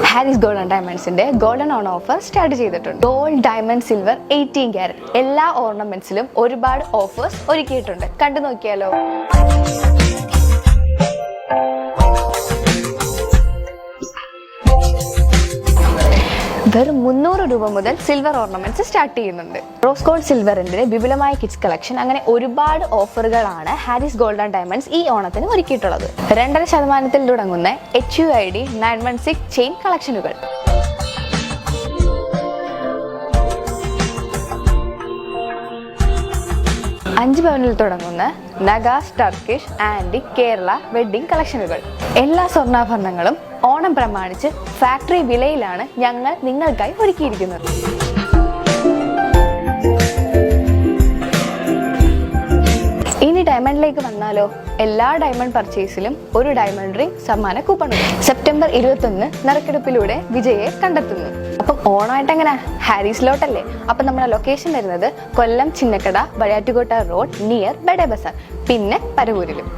Haris gold and ഡയമണ്ട്സിന്റെ golden on offer start ചെയ്തിട്ടുണ്ട്. Gold, diamond, silver 18 carat എല്ലാ ഓർണമെന്റ്സിലും ഒരുപാട് ഓഫേഴ്സ് ഒരുക്കിയിട്ടുണ്ട്. കണ്ടു നോക്കിയാലോ. വെറും 300 രൂപ മുതൽ സിൽവർ ഓർണമെന്റ്സ് സ്റ്റാർട്ട് ചെയ്യുന്നുണ്ട്. റോസ് ഗോൾഡ് സിൽവറിന്റെ വിപുലമായ കിഡ്സ് കളക്ഷൻ, അങ്ങനെ ഒരുപാട് ഓഫറുകളാണ് ഹാരിസ് ഗോൾഡ് ആൻഡ് ഡയമണ്ട്സ് ഈ ഓണത്തിന് ഒരുക്കിയിട്ടുള്ളത്. 2.5% തുടങ്ങുന്ന HUID 916 ചെയിൻ കളക്ഷനുകൾ, $5 പവനിൽ തുടങ്ങുന്ന നഗാസ്, ടർക്കിഷ്, ആന്റിക്, കേരള വെഡ്ഡിംഗ് കളക്ഷനുകൾ. എല്ലാ സ്വർണ്ണാഭരണങ്ങളും ഓണം പ്രമാണിച്ച് ഫാക്ടറി വിലയിലാണ് ഞങ്ങൾ നിങ്ങൾക്കായി ഒരുക്കിയിരിക്കുന്നത്. ഇനി ഡയമണ്ടിലേക്ക് വന്നാലോ. എല്ലാ ഡയമണ്ട് പർച്ചേസിലും ഒരു ഡയമണ്ട് റിംഗ് സമ്മാന കൂപ്പൺ. സെപ്റ്റംബർ 21 നറുക്കെടുപ്പിലൂടെ വിജയെ കണ്ടെത്തുന്നു. അപ്പം ഓണമായിട്ട് എങ്ങനെ ഹാരിസിലോട്ടല്ലേ. അപ്പം നമ്മുടെ ലൊക്കേഷൻ വരുന്നത് കൊല്ലം ചിന്നക്കട, വഴിയാറ്റുകോട്ട റോഡ്, നിയർ ബഡേ ബസാർ, പിന്നെ പരവൂരിലും.